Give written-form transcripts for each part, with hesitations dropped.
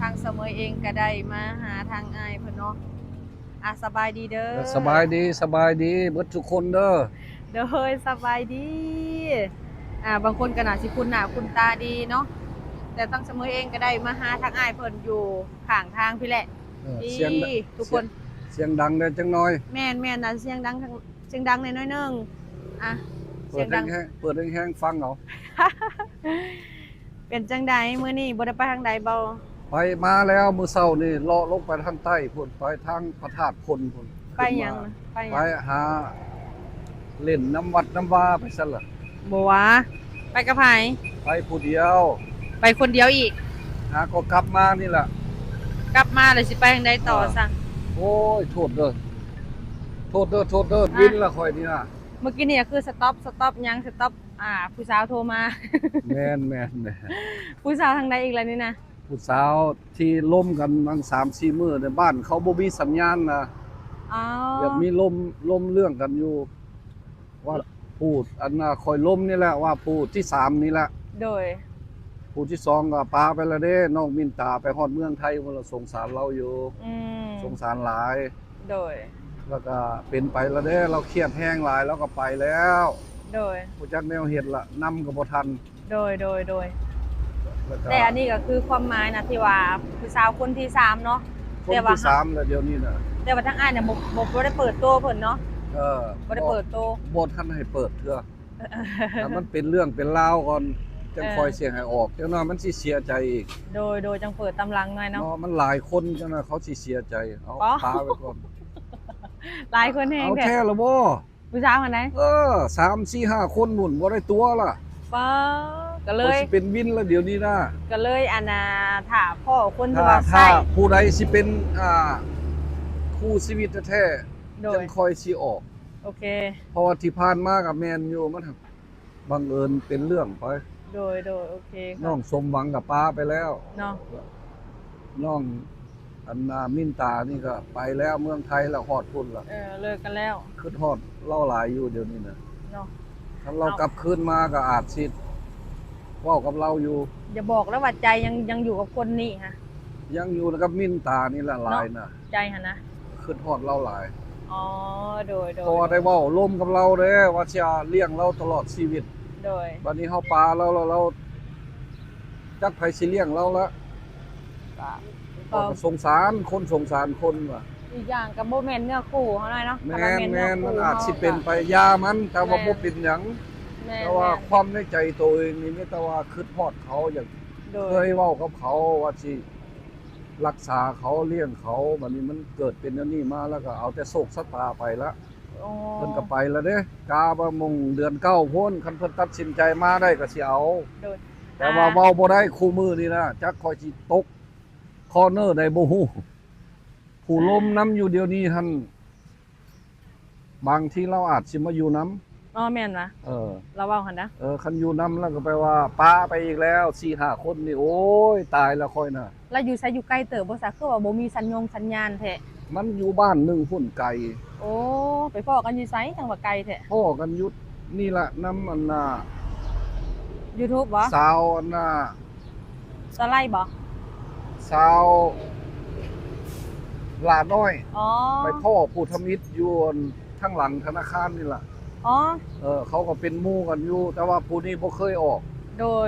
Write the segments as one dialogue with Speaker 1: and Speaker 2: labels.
Speaker 1: างเสมอเองก็ได้มาหาทางอ้ายเพิ่นเนาะสบายดีเด้อ
Speaker 2: สบายดีสบายดีเบิดทุกคนเด้อ
Speaker 1: เด้อเฮ้ยสบายดีบางคนก็น่าสิคุ้นหน้าคุ้นตาดีเนาะแต่ทางเสมอเองก็ได้มาหาทางอ้ายเพิ่นอยู่ข้างทางพี่แหละดี
Speaker 2: เสียง
Speaker 1: ทุกคน
Speaker 2: เสียงดังได้จังน้อย
Speaker 1: แม่นน่ะเสียงดังเสียงดังหน่อยนึงเสียงดัง
Speaker 2: เปิดแห้งๆฟังเอา
Speaker 1: เป็นจังใดมื้อนี้บ่ได้ไปทางใดบ่
Speaker 2: ไปมาแล้วมื้อเช้านี่เลาะลงไปทางใต้พุ่นไปทางพระธาตุพนพุ่น
Speaker 1: ไปหยังนะไปห
Speaker 2: ไป
Speaker 1: ยัง
Speaker 2: หาเล่นน้ำวัดน้ำวาไปซั่นล่ะ
Speaker 1: บ่วะไปกับไผ
Speaker 2: ไปผู้เดียว
Speaker 1: ไปคนเดียวอีก
Speaker 2: ก็กลับมานี่ล่ะ
Speaker 1: กลับมาแล้วสิไปทางใดต่อซะ
Speaker 2: โอ้ยโทษเด้อวินละข่อยนี่น่ะ
Speaker 1: เมื่อกี้นี่คือสต็อปยังสต็อปผู้สาวโทรมา
Speaker 2: แม่น
Speaker 1: ผู้สาวทางใดอีกแล้วนี่นะ
Speaker 2: ผู้สาวที่ล้มกันตั้ง3-4 มื้อในบ้านเขาบ่มีสัญญาณนะ
Speaker 1: อ๋อ
Speaker 2: แบบมีล้มเรื่องกันอยู่ว่าพูดอันน่ะคอยล้มนี่แหละว่าพูดที่3นี่แหละ
Speaker 1: โดย
Speaker 2: พูดที่2ก็ปาไปแล้วเด้น้องมินตาไปฮอดเมืองไทยมันสงสารเราอยู่สงสารหลาย
Speaker 1: โดย
Speaker 2: แล้วก็เป็นไปแล้วเด้เราเครียดแห้งหลายแล้วก็ไปแล้ว
Speaker 1: โดย
Speaker 2: ผู้จักแนวเฮ็ดละนำก็บ่ทัน
Speaker 1: โดยแต่อันนี้ก็คือความหมายนะที่ว่าผู้สาวคนที่3เนาะ
Speaker 2: คนที่3แล้วเดี๋ยวนี้น่ะ
Speaker 1: แต่ว่าทางอ้ายเนี่ยบ่ได้เปิดโตเพิ่นเนาะบ่ได้เปิดโต
Speaker 2: บ่ทันให้เปิดเทื่อถ้ามันเป็นเรื่องเป็นราวก่อนจังคอยเสียงให้ออกเดี๋ยวน้อยมันสิเสียใจอีก
Speaker 1: โดยจังเปิดตำลังหน่อยเนาะ
Speaker 2: มันหลายคนจังน่ะเขาสิเสียใจเอาปาไว้ก่อน
Speaker 1: หลายคนแฮง
Speaker 2: เอาแท้ละบ่
Speaker 1: ผู้สาวคนไหน
Speaker 2: 3-4-5 คนหมุนบ่ได้ตัวล่ะ
Speaker 1: ป๊าก็เลย
Speaker 2: สิเป็นวินแล้วเดี๋ยวนี้นะ
Speaker 1: ก็เลยถ้าพ่อคนที่ว่า
Speaker 2: ถ้าผู้ใดสิเป็นคู่ชีวิตแท้ๆจังคอยสิออก
Speaker 1: โอเค
Speaker 2: เพราะว่าที่ผ่านมากับแม่นอยู่มันบังเอิญเป็นเรื่องไป
Speaker 1: โดยโอเค
Speaker 2: น้องสมหวังกับป้าไปแล้ว
Speaker 1: เนาะ
Speaker 2: น้องอันนามินตานี่ก็ไปแล้วเมืองไทยแล้วฮอดพุ่นล่ะ
Speaker 1: เลิกกันแล้ว
Speaker 2: คือฮอดเล่าหลายอยู่เดี๋ยวนี้นะ
Speaker 1: เนาะ
Speaker 2: ถ้าเรากลับคืนมาก็อาจสิเว้ากับเราอยู่
Speaker 1: อย่าบอกแล้วว่าใจยังอยู่กับคนนี้ฮะ
Speaker 2: ยังอยู่กับมินตานี่ละหลายน่ะ
Speaker 1: ใจหั่นนะ
Speaker 2: คือฮอดเล่าหลาย
Speaker 1: อ๋อโดย
Speaker 2: พอได้เว้าร่วมกับเราเด้ว่าสิเลี้ยงเราตลอดชีวิต
Speaker 1: โดย
Speaker 2: บัดนี้เฮาปาเราจักไผสิเลี้ยงเราละก็สงสารคนว่ะ
Speaker 1: อีกอย่างก็บ่แม่นเนื้อคู่เฮาหน่อยเนาะ
Speaker 2: แม่นมันอาจสิเป็นไปยามันแต่ว่าบ่เป็นหยังแต่ว่าความในใจตัวเองนี่มีแต่ว่าคิดฮอดเขาอย่างเคยเว้ากับเขาว่าสิรักษาเขาเลี้ยงเขาบัดนี้มันเกิดเป็นอันนี้มาแล้วก็เอาแต่โศกชะตาไปละเพิ่นก็ไปแล้วเด้กาบ่มงเดือน9พ้นคันเพิ่นตัดสินใจมาได้ก็สิเอาแต่ว่าเว้าบ่ได้คู่มือนี่นะจักค่อยสิตกคอร์เนอร์ได้บ่ฮู้ผู้ล้มน้ำอยู่เดี๋ยวนี้หั่นบางทีเราอาจสิมาอยู่น้ำ
Speaker 1: แม่นวะเราเว้าหั่นนะ
Speaker 2: คันอยู่น้ำแล้วก็แปลว่าปาไปอีกแล้ว 4-5 คนนี่โอ้ยตายแล้วค่อยน่ะ
Speaker 1: แล้วอยู่ไสอยู่ไกลเติบบ่ซะคือว่าบ่มีสัญญาณแท้
Speaker 2: มันอยู่บ้านนึงพุ่นไกล
Speaker 1: โอ้ไปพ้อกันอยู่ไสจังว่าไกลแท้
Speaker 2: พ้อกันอยู่นี่ล่ะน้ำอันน่ะ
Speaker 1: YouTube บ่
Speaker 2: สาวอันน่ะ
Speaker 1: สไลด์บ่
Speaker 2: สาวลาน้อยไปพ่อผู้ทมิตรอยู่ข้างหลังธนาคารนี่ล่ะเขาก็เป็นหมู่กันอยู่แต่ว่าผู้นี้บ่เคยออก
Speaker 1: โดย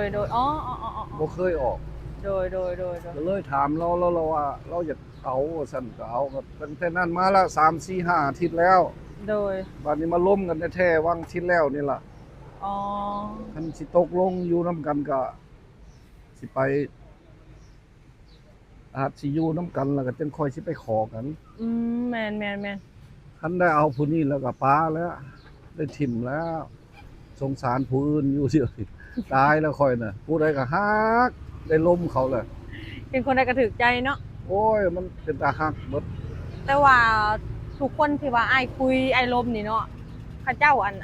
Speaker 2: บ่เคยออก
Speaker 1: โดย
Speaker 2: ก็เลยถามเราแล้วว่าเราอยากเอาซั่นก็เอาก็ตั้งแต่นั้นมาละ3-4-5 อาทิตย์แล้ว
Speaker 1: โดย
Speaker 2: บัดนี้มาล้มกันแท้ๆวังอาทิตย์แล้วนี่ล่ะคันสิตกลงอยู่นํกันก็สิไปอาจสิอยู่นํกันแล้วก็จังค่อยสิไปขอกัน
Speaker 1: แม่น
Speaker 2: คันได้เอาผู้นี้แล้วก็ปาแล้วได้ถิ่มแล้วสงสารผู้อื่นอยู่เสิตายแล้วค่อยน่ะผู้ใดก็ฮักได้ล้มเขาแหละ
Speaker 1: เป็นคนใดก็ถูกใจเนาะ
Speaker 2: โอ้ยมันเป็นตาฮักเบิด
Speaker 1: แต่ว่าทุกคนที่ว่าอ้ายคุยอ้ายล้มนี่เนาะเขาเจ้าอัน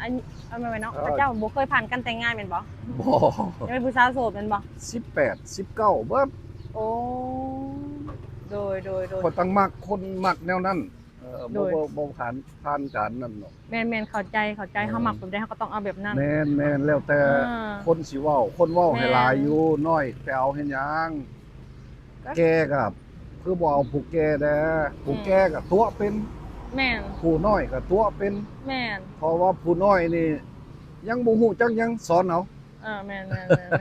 Speaker 1: แม่นเนาะเขาเจ้าบ่เคยผ่านกันแต่งงานแม่นบ่ยังเป็นผู้สาวโสดแม่นบ่
Speaker 2: 18 19เบิด
Speaker 1: โอ้โดย
Speaker 2: คนตั้งมักคนมักแนวนั้นบ่ผ่านการนั่นเนาะ
Speaker 1: แม่นเข้าใจเฮามักแบบใดเฮาก็ต้องเอาแบบนั้น
Speaker 2: แม่นแล้วแต่คนสิเว้าคนเว้าให้หลายอยู่น้อยแต่เอาเฮ็ดหยัง แก่กับคือบ่เอาผู้แก่แด้ผู้แก่ก็ตัวเป็น
Speaker 1: แม่น
Speaker 2: ผู้น้อยก็ตัวเป็น
Speaker 1: แม่น
Speaker 2: เพราะว่าผู้น้อยนี่ยังบ่ฮู้จักหยังสอนเอา
Speaker 1: แม่นๆ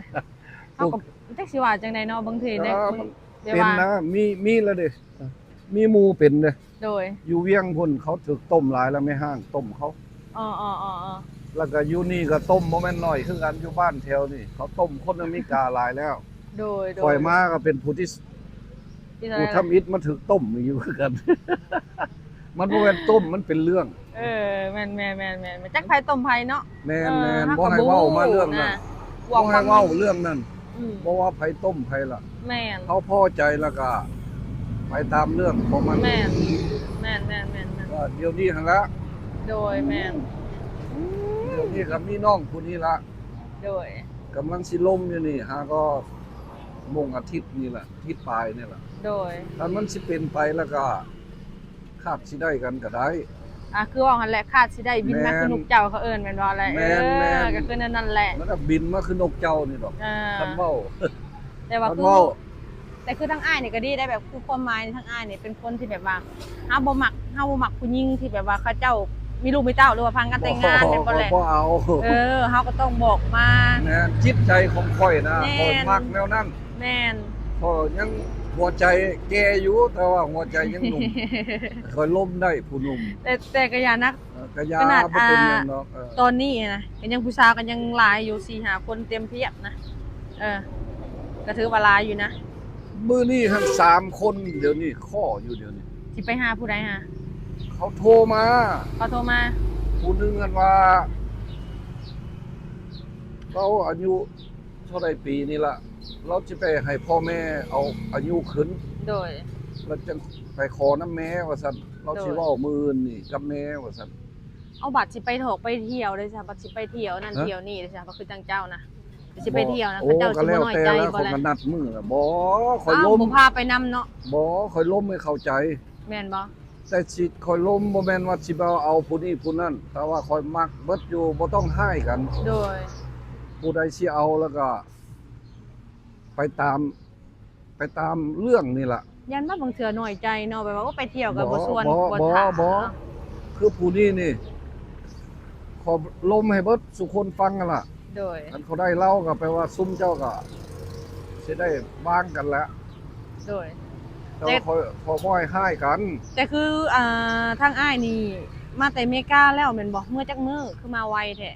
Speaker 1: ๆเฮาก็จักสิว่าจังได๋เนาะบางทีได้แบบ
Speaker 2: เป็น
Speaker 1: ว่า
Speaker 2: นะมีแล้วเด้มีหมู่เป็นเด้
Speaker 1: โดย
Speaker 2: อยู่เวียงพุ่นเขาถูกต้มหลายแล้วไม่ห้างต้มเขา
Speaker 1: อ๋อๆๆ
Speaker 2: แล้วก็อยู่นี่ก็ต้มบ่แม่นน้อยคือกันอยู่บ้านแถวนี่เขาต้มคนอเมริกาหลายแล้ว
Speaker 1: ๆโดย
Speaker 2: ข่อยมาก็เป็นผู้ที่
Speaker 1: ที่
Speaker 2: ผู้ทำอิฐมาถึกต้มอยู่คือกัน มันบ่แม่นต้มมันเป็นเรื่อง
Speaker 1: แม่นๆๆจักไผต้มไผเนาะ
Speaker 2: แม่นๆบ่ให้เว้ามาเรื่องนั้น
Speaker 1: บ่
Speaker 2: บ่ให้เว้าเรื่องนั้น
Speaker 1: อืม
Speaker 2: บ่ว่าไผต้มไผล่ะ
Speaker 1: แม่น
Speaker 2: เขาพอใจแล้วก็ไปตามเรื่องของมัน
Speaker 1: แม่น
Speaker 2: ว่าเดี๋ยวนี้หั่นละ
Speaker 1: โดยแม่น
Speaker 2: เดี๋ยวนี้ก็มีน้องผู้นี้ละ
Speaker 1: โดย
Speaker 2: กำลังสิล่มอยู่นี่หาก็มงอาทิตย์นี่ล่ะอาทิตย์ปลายนี่ล่ะ
Speaker 1: โดย
Speaker 2: ถ้ามันสิเป็นไปแล้วก็คาดสิได้กันก็ได้
Speaker 1: คือว่าหั่นแหละคาดสิได้บินมา
Speaker 2: แม่น
Speaker 1: คือนกเจ้าเขาเอิ้นแม่นบ่แหละ
Speaker 2: แม่นๆ
Speaker 1: ก็คือนั่นแหละ
Speaker 2: มันก็บินมาคือนกเจ้านี่ดอกคันเว้า
Speaker 1: แต่ว่า
Speaker 2: คัน
Speaker 1: คือ
Speaker 2: เว้า
Speaker 1: แต่คือทั้งอ้ายนี่ก็ดีได้แบบคือความหมายทั้งอ้ายนี่เป็นคนที่แบบว่าเฮาบ่มักผู้หญิงที่แบบว่าเขาเจ้ามีลูกมีเต้าหรือว่าพังกันแต่งงานแม่นบ่แหละ
Speaker 2: บ่เอา
Speaker 1: เฮาก็ต้องบอกมา
Speaker 2: แม่นจิตใจของข่อยนะ
Speaker 1: แม่น
Speaker 2: ข่อยมักแนวนั้น
Speaker 1: แม่น
Speaker 2: พอยังหัวใจแก่อยู่แต่ว่าหัวใจยังหนุ่ม ข่อยล้มได้ผู้หนุ่ม
Speaker 1: แต่ก็อย่านัก
Speaker 2: ก็ยา
Speaker 1: ขนาด
Speaker 2: บ่เป็นหยังดอก
Speaker 1: ตอนนี้นะก็ยังผู้สาวกันยังหลายอยู่ 4-5 คนเต็มเพียบนะก็ถือว่าหลายอยู่นะ
Speaker 2: มื้อนี้ทั้ง3คนเดี๋ยวนี้ข้ออยู่เดี๋ยวนี้
Speaker 1: สิไปหาผู้ใดหา
Speaker 2: เขาโทรมา
Speaker 1: เขาโทรมา
Speaker 2: ผู้หนึงกันว่าเราอายุเท่าใดปีนี่ล่ะ เราจะไปให้พ่อแม่เอาอายุขึ้น
Speaker 1: โดย
Speaker 2: แล้วจะไปขอน้ำแม่ว่าซั่นเราสิเว้ามื้อนี่กับแม่ว่าซั่น
Speaker 1: เอาบัตรสิไปถกไปเที่ยวเลยจ้ะบัตรสิไปเที่ยวนั่น
Speaker 2: ฮะ
Speaker 1: เที่ยวนี่เลยจ้ะบ่คือจังเจ้านะสิไปเที่ยวนะ
Speaker 2: โอ้
Speaker 1: เขาเจ้า
Speaker 2: ก็
Speaker 1: สิ
Speaker 2: แล้ว
Speaker 1: บ่น้อย
Speaker 2: แต่
Speaker 1: ใจ
Speaker 2: แล้ว
Speaker 1: บ่
Speaker 2: เขา
Speaker 1: แหละ
Speaker 2: ก็นัดมื้อน่ะบ่ข่อย
Speaker 1: อ้าว
Speaker 2: ล้ม
Speaker 1: บ่พาไปนำเนาะ
Speaker 2: บ่ข่อยล้มให้เข้าใจ
Speaker 1: แม่นบ่
Speaker 2: แต่สิข่อยล้มบ่แม่นว่าสิเอาผู้นี้ผู้นั้นแต่ว่าข่อยมักเบิดอยู่บ่ต้องให้กัน
Speaker 1: โดย
Speaker 2: ผู้ใดสิเอาแล้วก็ ไปตามเรื่องนี่ล่ะ
Speaker 1: ยันว่าบางเทื่อน้อยใจเนาะแบบว่าไปเที่ยวก็บ่ชวน
Speaker 2: บ่
Speaker 1: ถาม
Speaker 2: บ่คือผู้นี้นี่ขอล้มให้เบิดสุคนฟังกันล่ะ
Speaker 1: โดย
Speaker 2: อันเขาได้เล่าก็แปลว่าซุ่มเจ้าก็สิได้วางกันแล้ว
Speaker 1: โดย
Speaker 2: แต่ว่าขอบ่ให้ให้กัน
Speaker 1: แต่คือทางอ้ายนี่มาแต่อเมริกาแล้วแม่นบ่เมื่อจักมื้อคือมาไวแท้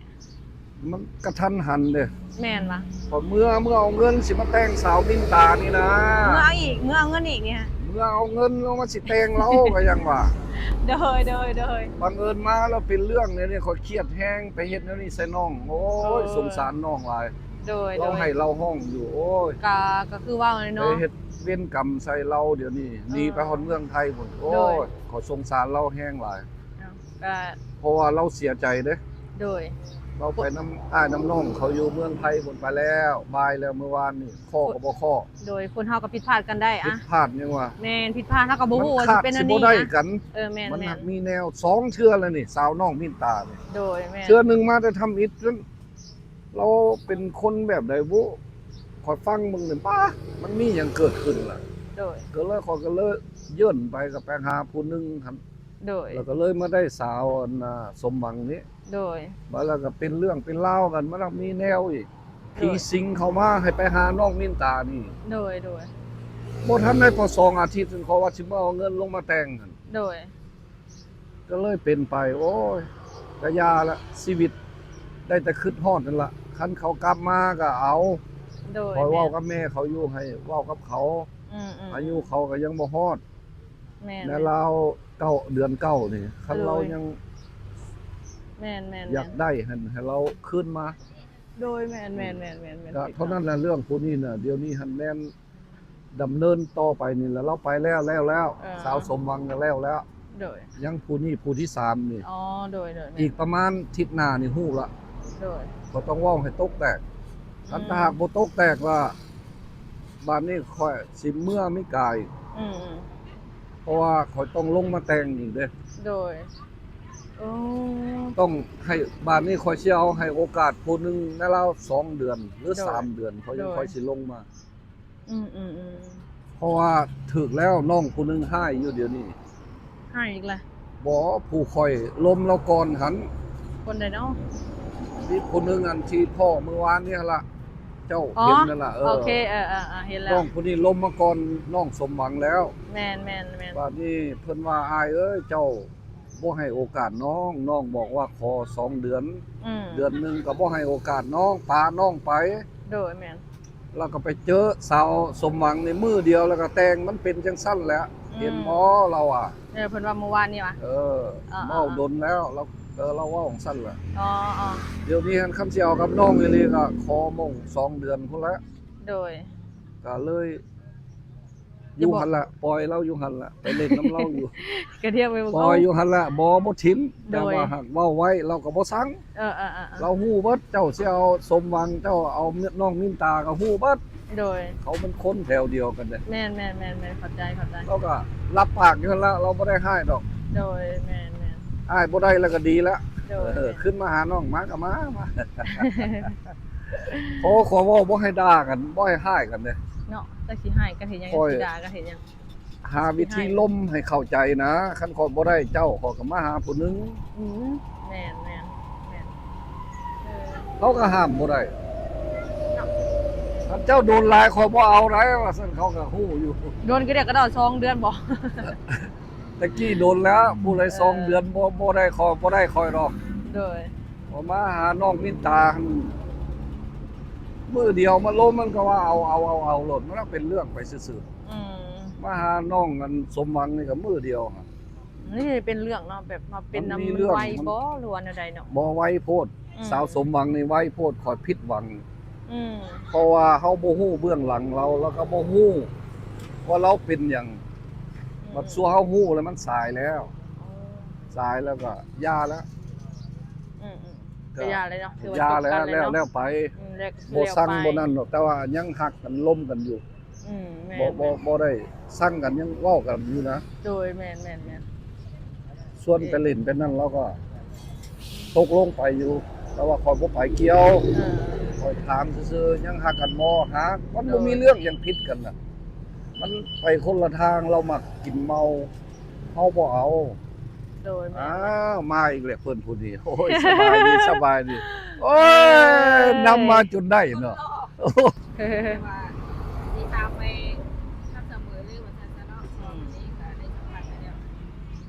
Speaker 2: มันกระทันหันเด้
Speaker 1: แม่นบ่
Speaker 2: พอเมื่อเอาเงินสิมาแต่งสาวมินตานี่นะ
Speaker 1: เมื่อเอาเงินอีกเนี่ย
Speaker 2: เมื่อเอาเงินลงมาสิแต่งเรา ก็ยังว่า
Speaker 1: โดย
Speaker 2: บังเอิญมาแล้วเป็นเรื่องเนี่ยนี่ขอยเครียดแฮงไปเฮ็ดแนวนี้ใส่น้อง โอ้ยสงสารน้องหลาย
Speaker 1: โดย
Speaker 2: เราให้เราห้องอยู่ โอ้ย
Speaker 1: ก็คือว่าเลย
Speaker 2: ไป
Speaker 1: เนาะ
Speaker 2: เฮ็ดเวรกรรมใส่เราเดี๋ยวนี้หนีไปฮอดเมืองไทยพุ่นโอ้
Speaker 1: โดย
Speaker 2: ยขอสงสารเราแฮงหลาย
Speaker 1: ก็
Speaker 2: เพราะว่าเราเสียใจเด้
Speaker 1: โดย
Speaker 2: เราไปน้ำอ้ายน้ำน้องเขาอยู่เมืองไทยพุ่นไปแล้วบายแล้วเมื่อวานนี่ข้อก็บ่ข้อ
Speaker 1: โดยคนเฮาก็ผิดพลาดกันได้
Speaker 2: ผิ
Speaker 1: อะ
Speaker 2: ดพลาดยังว่า
Speaker 1: แม่นผิดพลาดเฮาก็บ่ฮู้ว่า
Speaker 2: ขา
Speaker 1: สิ
Speaker 2: ด
Speaker 1: เป็นอั
Speaker 2: สิ
Speaker 1: น
Speaker 2: บ่
Speaker 1: นี้
Speaker 2: ได้
Speaker 1: นะ
Speaker 2: กัน
Speaker 1: แม่น
Speaker 2: มัน
Speaker 1: แม่
Speaker 2: หั
Speaker 1: น
Speaker 2: กมีแนว2เทื่อแล้วนี่สาวน้องมินตานี่
Speaker 1: โดยแม่น
Speaker 2: เทื่อหนึงมาแต่ทำอิฐจนเราเป็นคนแบบใดบ่ขอยฟังมึงนี่ป้ามันมีหยังเกิดขึ้นล่ะ
Speaker 1: โดย
Speaker 2: ก็เลยขอยก็เลยยื่นไปกับไปหาผู้หนึงครับ
Speaker 1: โดย
Speaker 2: แล้วก็เลยมาได้สาวอันน่ะสมหวังนี้
Speaker 1: โดย
Speaker 2: มาแล้วก็เป็นเรื่องเป็นราวกันมาแล้วมีแนวอีกผีสิงเข้ามาให้ไปหาน้องมินตานี่
Speaker 1: โดย
Speaker 2: บ่ทันได้พอ2อาทิตย์ถึงเขาว่าสิมาเอาเงินลงมาแต่งหั่น
Speaker 1: โดย
Speaker 2: ก็เลยเป็นไป โอ้ยกะยาละชีวิตได้แต่คิดฮอดนั่นล่ะคันเขากลับมาก็เอา
Speaker 1: โดย
Speaker 2: คอยเว้ากับแม่เขาอยู่ให้เว้ากับเขา อายุเขาก็ยังบ่ฮอด
Speaker 1: แม่น
Speaker 2: แม่เราเดือนเก้านี่คันเรายัง
Speaker 1: แม่น
Speaker 2: อยากได้หั่นให้เราคืนมา
Speaker 1: โดยแม่น
Speaker 2: ก็เท่านั้นแหละเรื่องพวกนี้น่ะเดี๋ยวนี้หันแม่นดำเนินต่อไปนี่แหละเราไปแล้วสาวสมหวังก็แล้ว
Speaker 1: โดย
Speaker 2: ยังผู้นี้ผู้ที่3นี่
Speaker 1: อ๋อโดย
Speaker 2: อีกประมาณอาทิศหน้านี่ฮู้ละ
Speaker 1: โดย
Speaker 2: ก็ต้องเว้าให้ตกแตกคันถ้าหากบ่ตกแตกว่าบ้านนี้ค่อยสิเมื่อไม่กาย
Speaker 1: อืม
Speaker 2: เพราะว่าค่อยต้องลงมาแต่งอีกเด้อ
Speaker 1: โดยโอ้
Speaker 2: ต้องให้บ้านนี้ค่อยสิเอาให้โอกาสผู้หนึงในราว2เดือนหรือ3เดือนเขายังค่อยสิลงมา
Speaker 1: อืม
Speaker 2: เพ เพราะว่าถึกแล้วน้องผู้หนึงให้อยู่เดี๋ยวนี้
Speaker 1: ให้อีกละ
Speaker 2: บ่ผู้คอยลมเราก่อนหัน
Speaker 1: คนใดเนาะ
Speaker 2: มีผู้หนึงอันที่พ่อเมื่อวานเนี่ยล่ะเจ้า
Speaker 1: อ๋อ
Speaker 2: เห็นนั่นล่ะ
Speaker 1: โอเคเห็นแล้
Speaker 2: น้
Speaker 1: ว
Speaker 2: องผู้นี้ลมมาก่อนน้องสมหวังแล้ว
Speaker 1: แมน
Speaker 2: บัดนี้เพิ่นว่าอายเอ้ยเจ้าบ่ให้โอกาสน้องบอกว่าขอ2 เดือน เดือนหนึงก็บ่ให้โอกาสน้องพาน้องไป
Speaker 1: โดยแมน
Speaker 2: แล้วก็ไปเจอสาวสมหวังในมือเดียวแล้วก็แต่งมันเป็นจังซั่นแหละเห็นบ่เราอ่ะ
Speaker 1: เพิ่นว่าเมื่อวานนี่วะ
Speaker 2: เมาดนแล้วเราเว้าของซั่นแหละ
Speaker 1: อ๋อ
Speaker 2: เดี๋ยวนี้หันคำสิเอากับน้องอีหลีก็ขอมง2 เดือนพุ่นแล้ว
Speaker 1: โดย
Speaker 2: ก็เลย
Speaker 1: อย่าบอก
Speaker 2: หั่นละปล่อยเราอยู่หั่นละไปเล่นน้ำเราอยู่
Speaker 1: กระเทียมไปบ่
Speaker 2: ปล่อยอยู่หั่นละบ่ทิม
Speaker 1: โด
Speaker 2: แต่
Speaker 1: ย
Speaker 2: ว่าหากเว้าไว้เราก็บ่สั่ง เราฮู้เบิดเจ้าสิเอาสมหวังเจ้าเอาน้องมินตาก็ฮู้เบิด
Speaker 1: โดย
Speaker 2: เขาเป็นคนแถวเดียวกันเด้
Speaker 1: แมนเข้าใจ
Speaker 2: เราก็รับปากอยู่หั่นละเราบ่ได้ให้ดอก
Speaker 1: โดยแมน
Speaker 2: อ้ายบ่ได้แล้วก็ดีแล้ว
Speaker 1: โดย
Speaker 2: ขึ้นมาหาน้องมาก็มา ขอเว้าบ่ให้ด่ากันบ่ให้ให้กันเด้
Speaker 1: เนาะจักสิให้กันเห็นยัง
Speaker 2: โอ้ย
Speaker 1: สิด่ากันเห็นยัง
Speaker 2: หาวิธีล้มให้เข้าใจนะคันขอบ่ได้เจ้าขอก็มาหาผู้หนึง
Speaker 1: แมน
Speaker 2: เขาก็ห้ามบ่ได้คันเจ้าโดนหลายขอยบ่เอาได้ว่าซั่นเขาก็ฮู้อยู่
Speaker 1: โดนก็เรียกกระดอ2 เดือนบ่
Speaker 2: ตะกี้โดนแล้วผู้ใด2 เดือนบ่ได้ขอบ่ได้คอยดอก
Speaker 1: โดย
Speaker 2: พอมาหาน้องมินตาหั่นมื้อเดียวมาล้มมันก็ว่าเอาโลดมันก็เป็นเรื่องไปซื่อๆมาหาน้องกันสมหวังนี่ก็มื้อเดียวหั่น
Speaker 1: นี่เป็นเรื่องเนาะแบบมาเป็น
Speaker 2: มันมี
Speaker 1: น้ำ
Speaker 2: เรื่อง
Speaker 1: ไวบ่หรือว่าแนวใดเนาะ
Speaker 2: บ่ไว้โพดสาวสมหวังนี่ไว้โพดขอยผิดหวัง
Speaker 1: อืม
Speaker 2: เพราะว่าเฮาบ่ฮู้เบื้องหลังเราแล้วก็บ่ฮู้ว่าเราเป็นหยังบัดซัวเฮาฮู้แล้วมันสายแล้ว สายแล้วก็ย่าแล้ว
Speaker 1: ก็ยาเลยเนาะถือว่า
Speaker 2: ย่า
Speaker 1: จบ
Speaker 2: แล้ว
Speaker 1: กันเลย
Speaker 2: แล้ว
Speaker 1: เนาะ
Speaker 2: แล้วไป
Speaker 1: แล้ว
Speaker 2: บ่สั่ง
Speaker 1: แล้ว
Speaker 2: บ่
Speaker 1: ไป
Speaker 2: นั่นหรอกแต่ว่ายังฮักกันล้มกันอยู่
Speaker 1: แม่
Speaker 2: บ่ได้สั่งกันยังเว้ากันอยู่นะ
Speaker 1: โดยแม่น
Speaker 2: ส่วนไปเล่นไปนั่นเราก็ตกลงไปอยู่แต่ว่าขอยบ่ไปเกี่ยวขอยถามซื่อๆยังฮักกันบ่ฮักมันบ่มีเรื่องหยังผิดกันน่ะมันไปคนละทางเรามักกินเมาเฮาบ่เอา
Speaker 1: โดยแม่
Speaker 2: อ้าวมาอีกแล้วเพิ่นผู้นี้โอ้ยสบายดีโอ้ยนำมาจนได้เนาะ
Speaker 3: ว่าที่ตามไปทำเสมอเลยว่าท่านจะเนาะวันนี้ก็ได้สัมผัสกันแล้ว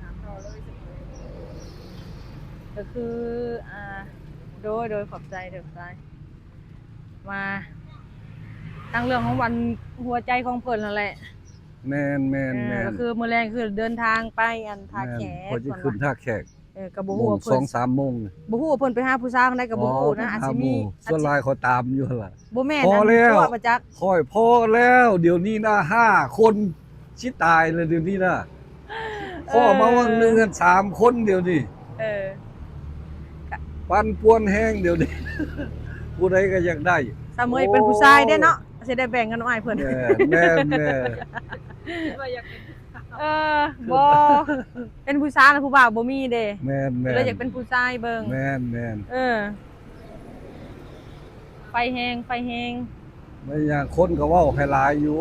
Speaker 3: ถามต่อเลยเสมอ
Speaker 1: ก็คือโดยขอบใจมาตั้งเรื่องของวันหัวใจของเพิ่นนั่นแหละ
Speaker 2: แม่นๆ
Speaker 1: ก็คือมื้อแรงคือเดินทางไปอันท่าแขก
Speaker 2: พอจะขึ้นท่าแขก
Speaker 1: ก็บ่ฮู้ว่าเพิ่น
Speaker 2: 2-3 โมง
Speaker 1: บ่ฮู้ว่าเพิ่นไปหาผู้สาวทางใดก็บ่ฮู้นะอาจสิมี
Speaker 2: ส่วนหลายเขาตามอยู่ล่ะ
Speaker 1: บ่แม่น
Speaker 2: พอแล้ว
Speaker 1: ว่าประจักษ์
Speaker 2: ค่อยพอแล้วเดี๋ยวนี้นะ5 คนสิตายเลยเดี๋ยวนี้นะพ่อมาวังหนึงกัน3 คนเดี๋ยวนี้
Speaker 1: เออ
Speaker 2: ปันป่วนแห้งเดี๋ยวนี้ ผู้ใดก็อยากได้
Speaker 1: ถ้ามื้อเป็นผู้ชายเด้เนาะสิได้แบ่งกันเอาอ้ายเพิ่น
Speaker 2: แม่
Speaker 3: ว่าอยากเป็น
Speaker 1: บ่เป็นผู้ชายแล้วผู้บ่าวบ่มีเด้
Speaker 2: แม่น
Speaker 1: เลยอยากเป็นผู้ชายเบิ่ง
Speaker 2: แม่น
Speaker 1: ไฟแฮง
Speaker 2: ไม่อย่างคนก็เว้าให้หลายอยู่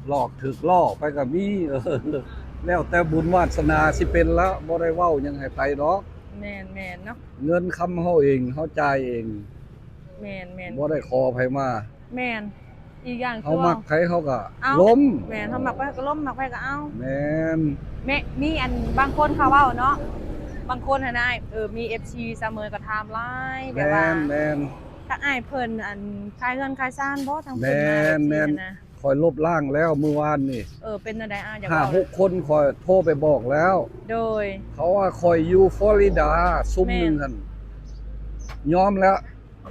Speaker 2: หลอกถึกล่อไปก็มีแล้วแต่บุญวาสนาสิเป็นแล้วบ่ได้เว้าหยังให้ไปดอก
Speaker 1: แม่นเนาะ
Speaker 2: เงินคำเฮาเองเฮาจ่ายเอง
Speaker 1: แม่น
Speaker 2: บ่ได้ขอไผมา
Speaker 1: แม่นอีกอย่าง
Speaker 2: เฮามักไผเฮาก็
Speaker 1: เอา
Speaker 2: ล้ม
Speaker 1: แม่นเฮามักไปก็ล้มมักไปก็เอา
Speaker 2: แม่น
Speaker 1: มีอันบางคนเขาเว้าเนาะบางคนหั่นน่ะมี FC เสมอก็ถามหลายแบบว่า
Speaker 2: แม่น
Speaker 1: ถ้าอ้ายเพิ่นอันขายเงินขายซ่านบ่ทาง
Speaker 2: แม่
Speaker 1: เพิ่น
Speaker 2: น
Speaker 1: แม่นนะ
Speaker 2: คอยลบล้างแล้วเมื่อวานนี่
Speaker 1: เป็นจังได๋อยากเว้า
Speaker 2: 5-6 คนคอยโทรไปบอกแล้ว
Speaker 1: โดย
Speaker 2: เขาว่าคอยอยู่ฟลอริดาซุ่มหนึง
Speaker 1: แม่น
Speaker 2: หั่นยอมแล้ว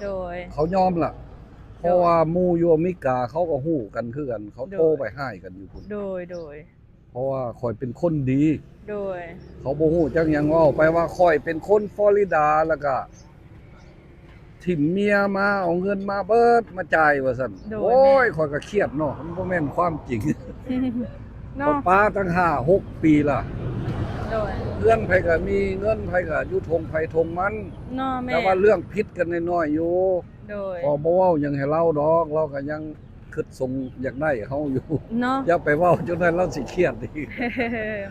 Speaker 1: โดย
Speaker 2: เขายอมล่ะ เพราะว่าหมู่อยู่อเมริกาเขาก็ฮู้กันคือกัน เขาโทรไปให้กันอยู่พุ่น
Speaker 1: โดย
Speaker 2: เพราะว่าข่อยเป็นคนดี
Speaker 1: โดย
Speaker 2: เขาบ่ฮู้จักหยังเว้าไปว่าข่อยเป็นคนฟลอริดาแล้วก็ถิ่มเมียมาเอาเงินมาเบิดมาจ่ายว่าซั่น
Speaker 1: โดย
Speaker 2: โอ้ยข่อยก็เครียดเนาะมันบ่แม่นความจริง
Speaker 1: เนาะ
Speaker 2: ป้าตั้ง5-6 ปีล่ะ
Speaker 1: โดย
Speaker 2: เพื่อนไผก็มีเงินไผก็อยู่ทงไผทงมัน
Speaker 1: เนาะแม่
Speaker 2: แต่ว่าเรื่องผิดกันน้อยๆอยู่
Speaker 1: โดย
Speaker 2: พอบ่เว้าหยังให้เราดอกเราก็ยัง คิดทรงอยากได้เฮาอยู่
Speaker 1: เนาะ
Speaker 2: อย่าไปเว้าจนนั้นเราสิเครียดอีก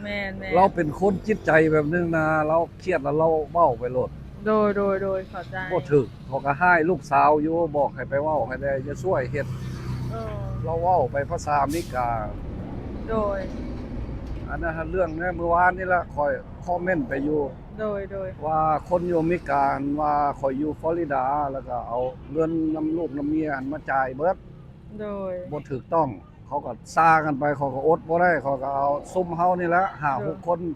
Speaker 1: แม่น
Speaker 2: เราเป็นคนจิตใจแบบนึงนะเราเครียดแล้วเราเว้าไปโลด
Speaker 1: โดยเข้าใจ
Speaker 2: บ่ถึกเขาก็ให้ลูกสาวอยู่บอกให้ไปเว้าให้ได้จะช่วยเฮ็ด
Speaker 1: เออ
Speaker 2: เราเว้าไปภาษาอเมริกา
Speaker 1: โดย
Speaker 2: อันนั้นเรื่องเนี่ยเมื่อวานนี่ละคอยคอมเมนต์ไปอยู่
Speaker 1: โดย
Speaker 2: ว่าคนอยู่อเมริกาว่าคอยอยู่ฟลอริดาแล้วก็เอาเงินน้ำลูกน้ำเมียหันมาจ่ายเบิด
Speaker 1: โดย
Speaker 2: บ่ถูกต้อง เขาก็ซ่ากันไปเขาก็อดบ่ได้เขาก็เอาซุ่มเฮานี่แหละ5-6คน